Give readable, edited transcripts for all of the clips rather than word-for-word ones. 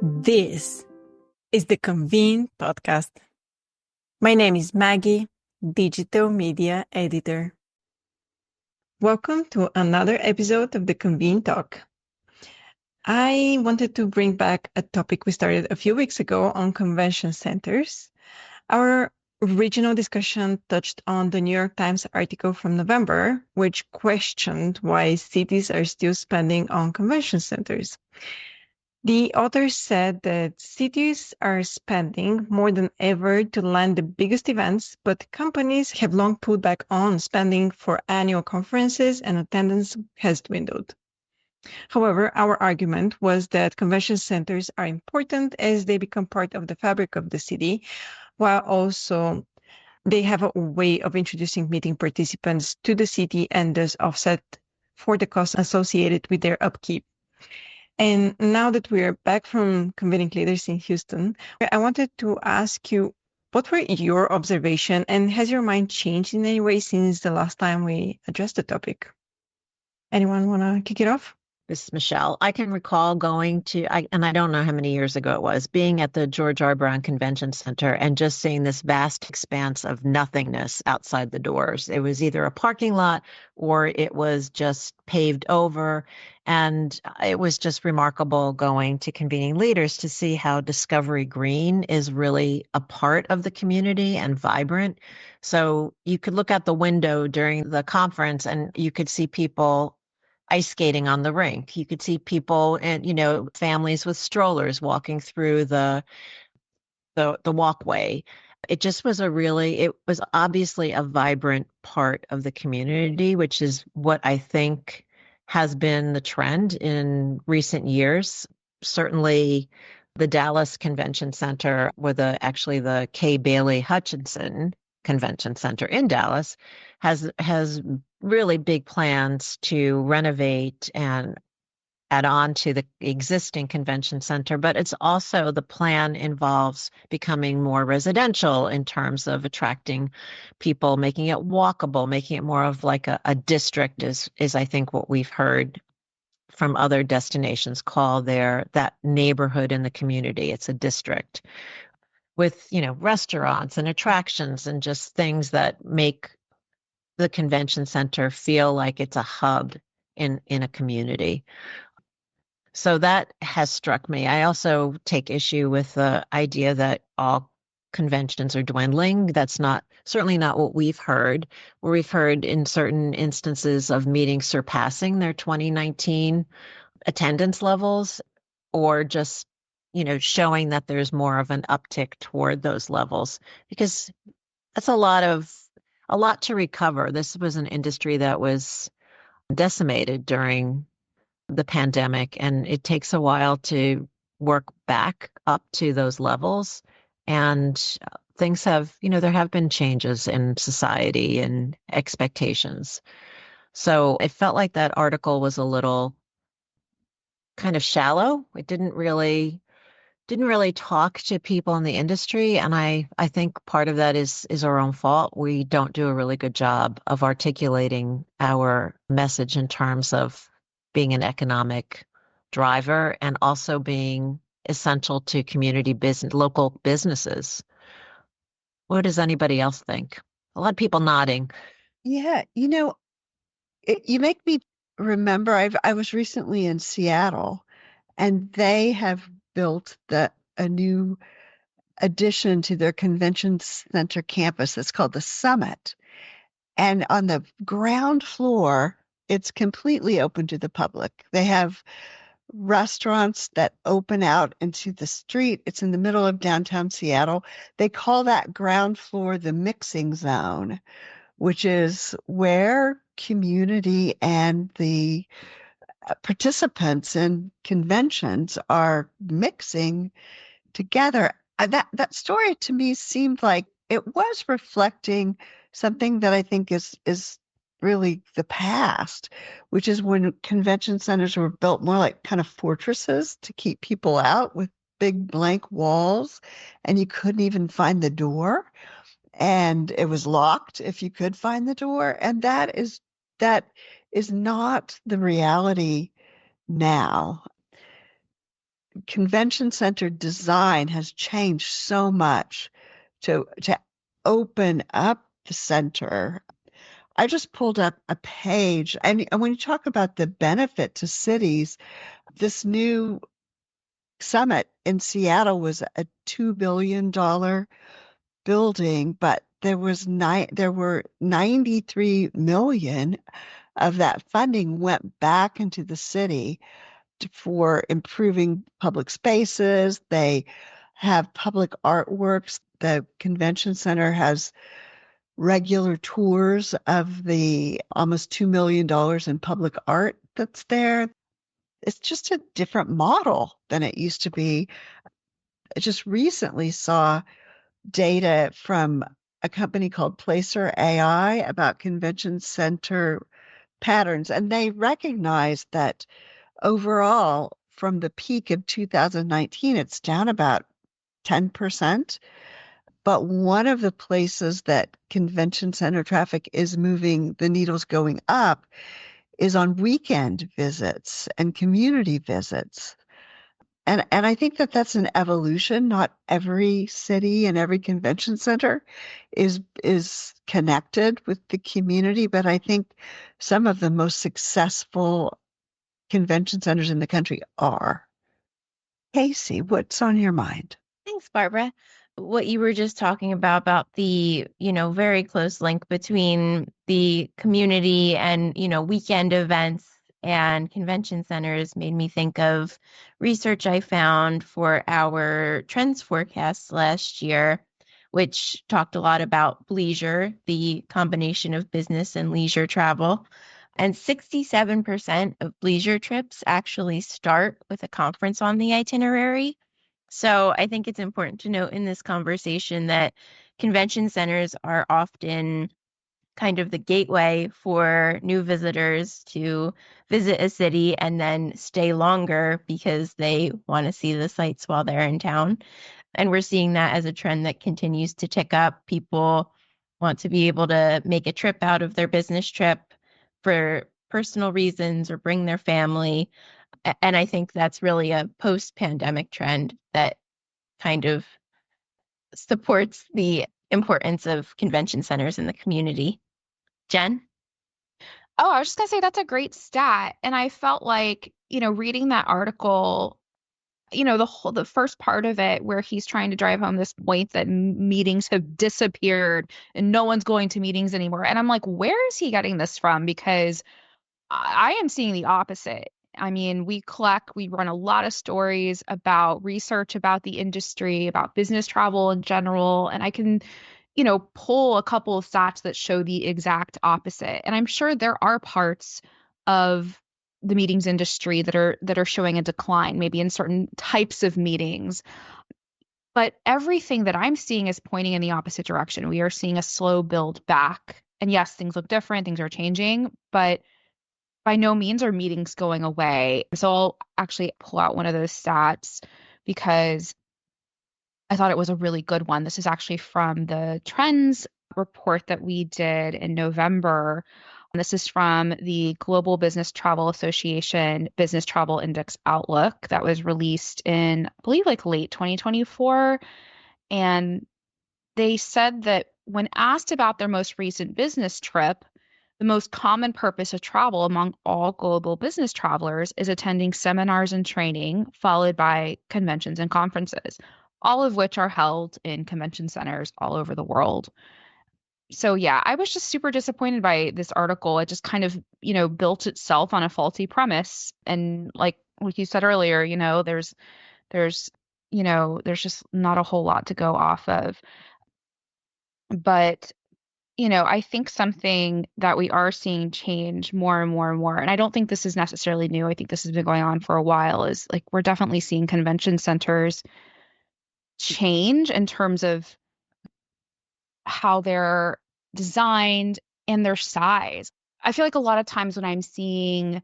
This is the Convene Podcast. My name is Maggie, Digital Media Editor. Welcome to another episode of the Convene Talk. I wanted to bring back a topic we started a few weeks ago on convention centers. Our original discussion touched on the New York Times article from November, which questioned why cities are still spending on convention centers. The author said that cities are spending more than ever to land the biggest events, but companies have long pulled back on spending for annual conferences and attendance has dwindled. However, our argument was that convention centers are important as they become part of the fabric of the city, while also they have a way of introducing meeting participants to the city and thus offset for the costs associated with their upkeep. And now that we're back from convening leaders in Houston, I wanted to ask you, what were your observations and has your mind changed in any way since the last time we addressed the topic? Anyone want to kick it off? This is Michelle. I can recall going to, and I don't know how many years ago it was, being at the George R. Brown Convention Center and just seeing this vast expanse of nothingness outside the doors. It was either a parking lot or it was just paved over. And it was just remarkable going to convening leaders to see how Discovery Green is really a part of the community and vibrant. So you could look out the window during the conference and you could see people ice skating on the rink. You could see people and, families with strollers walking through the walkway. It just was it was obviously a vibrant part of the community, which is what I think has been the trend in recent years. Certainly the Dallas Convention Center with actually the K. Bailey Hutchinson Convention Center in Dallas has really big plans to renovate and add on to the existing convention center, but it's also the plan involves becoming more residential in terms of attracting people, making it walkable, making it more of like a district is I think what we've heard from other destinations call that neighborhood in the community. It's a district with, restaurants and attractions and just things that make the convention center feel like it's a hub in a community. So that has struck me. I also take issue with the idea that all conventions are dwindling. That's certainly not what we've heard. Where we've heard in certain instances of meetings surpassing their 2019 attendance levels, or just, showing that there's more of an uptick toward those levels, because that's a lot to recover. This was an industry that was decimated during the pandemic, and it takes a while to work back up to those levels. And things there have been changes in society and expectations. So it felt like that article was a little kind of shallow. It didn't really talk to people in the industry. And I think part of that is our own fault. We don't do a really good job of articulating our message in terms of being an economic driver and also being essential to community business, local businesses. What does anybody else think? A lot of people nodding. Yeah, you make me remember I was recently in Seattle and they have built a new addition to their convention center campus. It's called the Summit. And on the ground floor, it's completely open to the public. They have restaurants that open out into the street. It's in the middle of downtown Seattle. They call that ground floor the mixing zone, which is where community and the participants in conventions are mixing together. That story to me seemed like it was reflecting something that I think is really the past, which is when convention centers were built more like kind of fortresses to keep people out with big blank walls, and you couldn't even find the door, and it was locked if you could find the door. And that is not the reality now. convention center design has changed so much to open up the center. I just pulled up a page, and when you talk about the benefit to cities, this new summit in Seattle was a $2 billion building, but there were 93 million of that funding went back into the city for improving public spaces. They have public artworks. The convention center has regular tours of the almost $2 million in public art that's there. It's just a different model than it used to be. I just recently saw data from a company called Placer AI about convention center patterns, and they recognized that overall, from the peak of 2019, it's down about 10%. But one of the places that convention center traffic is moving, the needle's going up, is on weekend visits and community visits. And I think that that's an evolution. Not every city and every convention center is connected with the community, but I think some of the most successful convention centers in the country are. Casey, what's on your mind? Thanks, Barbara. What you were just talking about the, very close link between the community and, weekend events and convention centers made me think of research I found for our trends forecast last year, which talked a lot about leisure, the combination of business and leisure travel. And 67% of leisure trips actually start with a conference on the itinerary. So I think it's important to note in this conversation that convention centers are often kind of the gateway for new visitors to visit a city and then stay longer because they want to see the sights while they're in town. And we're seeing that as a trend that continues to tick up. People want to be able to make a trip out of their business trip for personal reasons or bring their family. And I think that's really a post-pandemic trend that kind of supports the importance of convention centers in the community. Jen? Oh, I was just going to say that's a great stat. And I felt like, reading that article, the first part of it where he's trying to drive home this point that meetings have disappeared and no one's going to meetings anymore. And I'm like, where is he getting this from? Because I am seeing the opposite. I mean, we run a lot of stories about research about the industry, about business travel in general, and I can, pull a couple of stats that show the exact opposite. And I'm sure there are parts of the meetings industry that are showing a decline, maybe in certain types of meetings. But everything that I'm seeing is pointing in the opposite direction. We are seeing a slow build back. And yes, things look different, things are changing, but by no means are meetings going away. So I'll actually pull out one of those stats because I thought it was a really good one. This is actually from the trends report that we did in November. This is from the Global Business Travel Association Business Travel Index Outlook that was released in, I believe, like late 2024. And they said that when asked about their most recent business trip, the most common purpose of travel among all global business travelers is attending seminars and training, followed by conventions and conferences, all of which are held in convention centers all over the world. So yeah, I was just super disappointed by this article. It just kind of, built itself on a faulty premise. And like you said earlier, there's just not a whole lot to go off of. But I think something that we are seeing change more and more and more, and I don't think this is necessarily new. I think this has been going on for a while, is like we're definitely seeing convention centers change in terms of how they're designed and their size. I feel like a lot of times when I'm seeing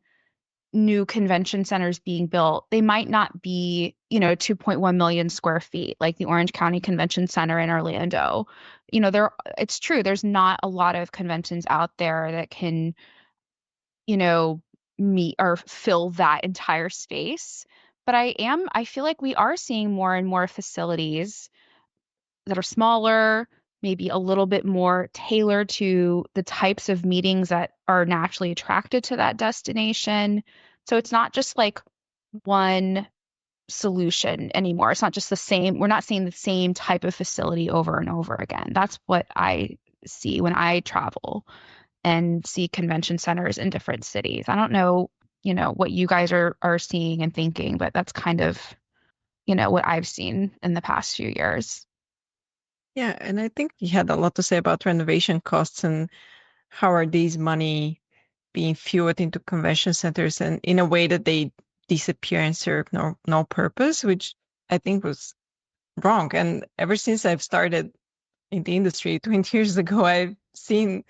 new convention centers being built, they might not be, 2.1 million square feet, like the Orange County Convention Center in Orlando. It's true, there's not a lot of conventions out there that can, meet or fill that entire space. But I feel like we are seeing more and more facilities that are smaller, maybe a little bit more tailored to the types of meetings that are naturally attracted to that destination. So it's not just like one solution anymore. It's not just the same. We're not seeing the same type of facility over and over again. That's what I see when I travel and see convention centers in different cities. I don't know, what you guys are seeing and thinking, but that's kind of, what I've seen in the past few years. Yeah, and I think he had a lot to say about renovation costs and how are these money being fueled into convention centers and in a way that they disappear and serve no purpose, which I think was wrong. And ever since I've started in the industry 20 years ago, I've seen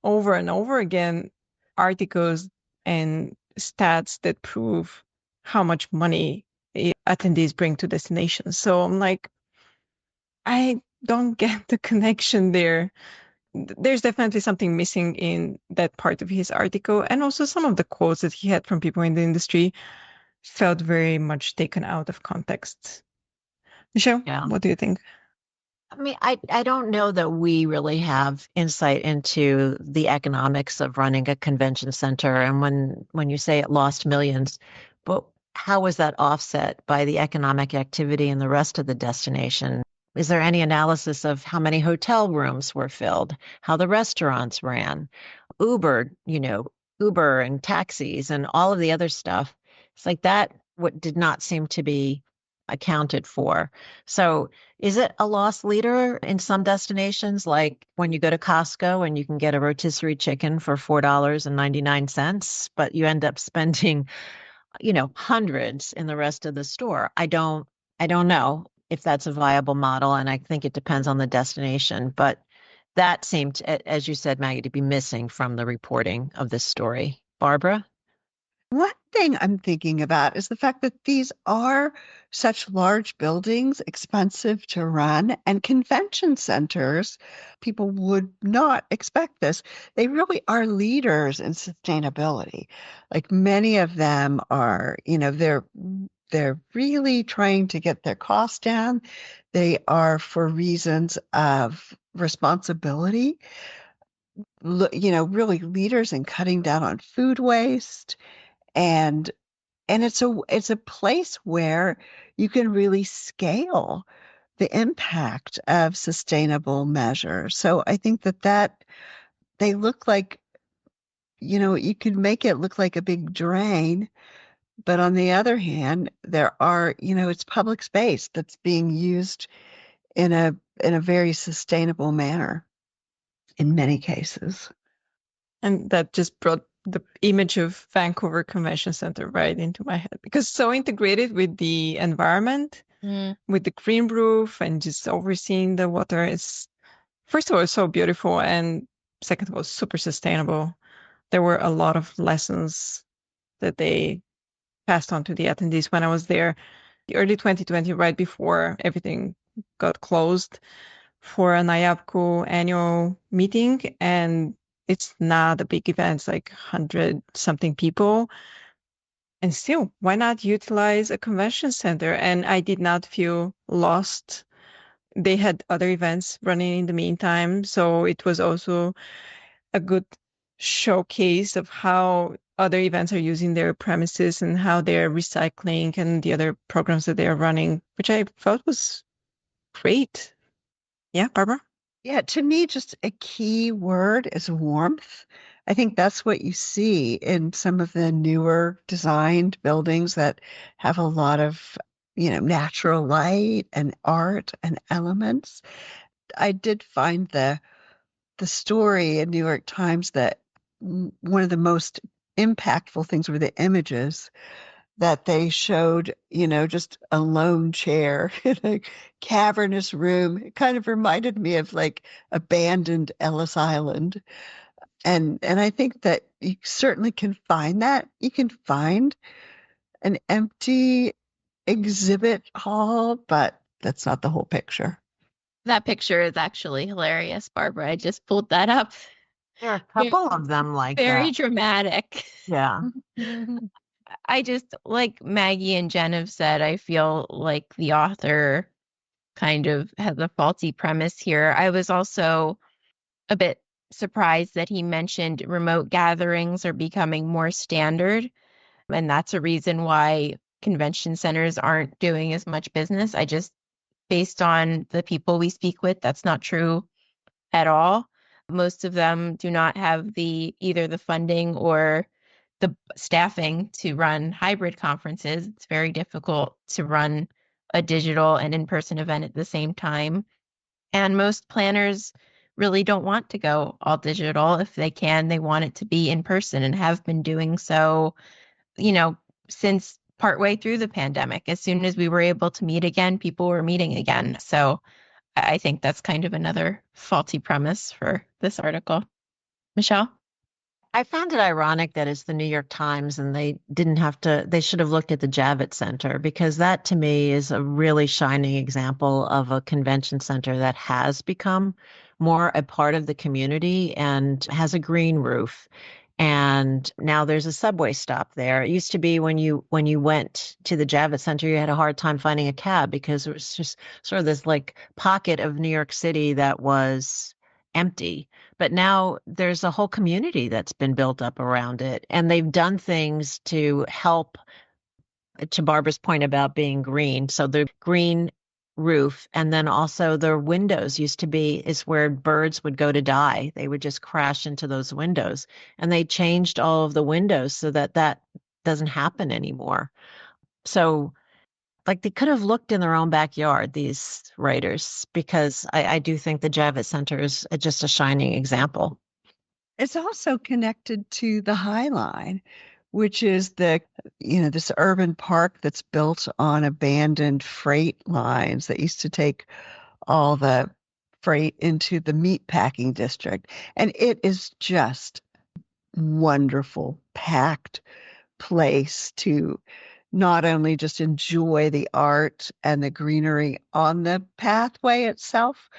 over and over again articles and stats that prove how much money attendees bring to destinations. So I'm like, I don't get the connection there. There's definitely something missing in that part of his article. And also some of the quotes that he had from people in the industry felt very much taken out of context. Michelle, Yeah. what do you think? I mean, I don't know that we really have insight into the economics of running a convention center. And when you say it lost millions, but how was that offset by the economic activity in the rest of the destination? Is there any analysis of how many hotel rooms were filled, how the restaurants ran, Uber, Uber and taxis and all of the other stuff? It's like that what did not seem to be accounted for. So is it a loss leader in some destinations, like when you go to Costco and you can get a rotisserie chicken for $4.99, but you end up spending, hundreds in the rest of the store? I don't know if that's a viable model, and I think it depends on the destination. But that seemed, as you said, Maggie, to be missing from the reporting of this story. Barbara? One thing I'm thinking about is the fact that these are such large buildings, expensive to run, and convention centers, people would not expect this. They really are leaders in sustainability. Like many of them are, they're really trying to get their costs down. They are for reasons of responsibility, really leaders in cutting down on food waste. And it's a place where you can really scale the impact of sustainable measures. So I think that they look like, you could make it look like a big drain, but on the other hand, there are, it's public space that's being used in a very sustainable manner in many cases. And that just brought the image of Vancouver Convention Center right into my head because so integrated with the environment, with the green roof and just overseeing the water is, first of all, so beautiful, and second of all, super sustainable. There were a lot of lessons that they passed on to the attendees when I was there. The early 2020, right before everything got closed for an IAPCO annual meeting, and it's not a big event, it's like 100 something people. And still, why not utilize a convention center? And I did not feel lost. They had other events running in the meantime. So it was also a good showcase of how other events are using their premises and how they're recycling and the other programs that they're running, which I felt was great. Yeah, Barbara? Yeah, to me, just a key word is warmth. I think that's what you see in some of the newer designed buildings that have a lot of, natural light and art and elements. I did find the story in New York Times that one of the most impactful things were the images that they showed, just a lone chair in a cavernous room. It kind of reminded me of like abandoned Ellis Island. And I think that you certainly can find that. You can find an empty exhibit hall, but that's not the whole picture. That picture is actually hilarious, Barbara. I just pulled that up. There are a couple of them like Very that. dramatic. Yeah. I just, like Maggie and Jen have said, I feel like the author kind of has a faulty premise here. I was also a bit surprised that he mentioned remote gatherings are becoming more standard, and that's a reason why convention centers aren't doing as much business. I just, based on the people we speak with, that's not true at all. Most of them do not have either the funding or the staffing to run hybrid conferences. It's very difficult to run a digital and in-person event at the same time. And most planners really don't want to go all digital. If they can, they want it to be in person and have been doing so, since partway through the pandemic. As soon as we were able to meet again, people were meeting again. So I think that's kind of another faulty premise for this article. Michelle? I found it ironic that it's the New York Times and they should have looked at the Javits Center, because that to me is a really shining example of a convention center that has become more a part of the community and has a green roof. And now there's a subway stop there. It used to be when you went to the Javits Center, you had a hard time finding a cab because it was just sort of this like pocket of New York City that was empty. But now there's a whole community that's been built up around it. And they've done things to help, to Barbara's point about being green. So the green roof, and then also the windows is where birds would go to die. They would just crash into those windows. And they changed all of the windows so that doesn't happen anymore. So like they could have looked in their own backyard, these writers, because I do think the Javits Center is just a shining example. It's also connected to the High Line, which is this urban park that's built on abandoned freight lines that used to take all the freight into the meatpacking district. And it is just wonderful, packed place to not only just enjoy the art and the greenery on the pathway itself,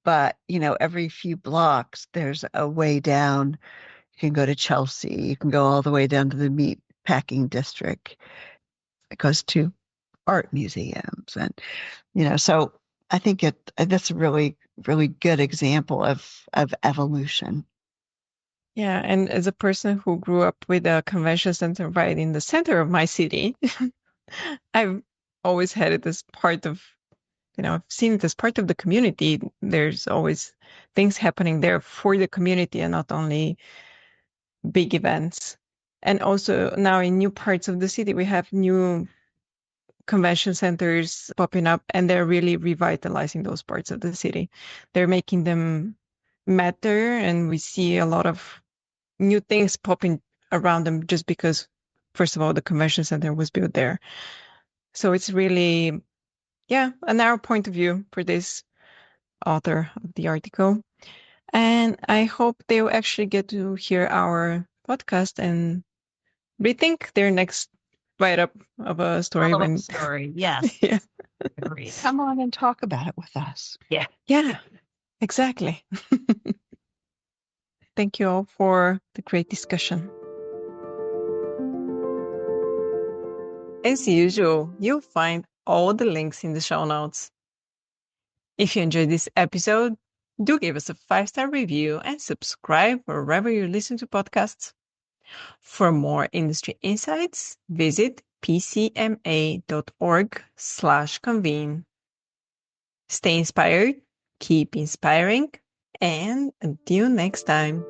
but, every few blocks, there's a way down. You can go to Chelsea. You can go all the way down to the meat packing district. It goes to art museums. And, so I think that's a really, really good example of evolution. Yeah, and as a person who grew up with a convention center right in the center of my city, I've always had it as part of, I've seen it as part of the community. There's always things happening there for the community and not only big events. And also now in new parts of the city, we have new convention centers popping up, and they're really revitalizing those parts of the city. They're making them matter, and we see a lot of new things popping around them just because, first of all, the convention center was built there. So it's really, a narrow point of view for this author of the article. And I hope they'll actually get to hear our podcast and rethink their next write-up of a story. Follow-up story, yes. Yeah. Agreed. Come on and talk about it with us. Yeah, exactly. Thank you all for the great discussion. As usual, you'll find all the links in the show notes. If you enjoyed this episode, do give us a 5-star review and subscribe wherever you listen to podcasts. For more industry insights, visit pcma.org/convene. Stay inspired, keep inspiring, and until next time.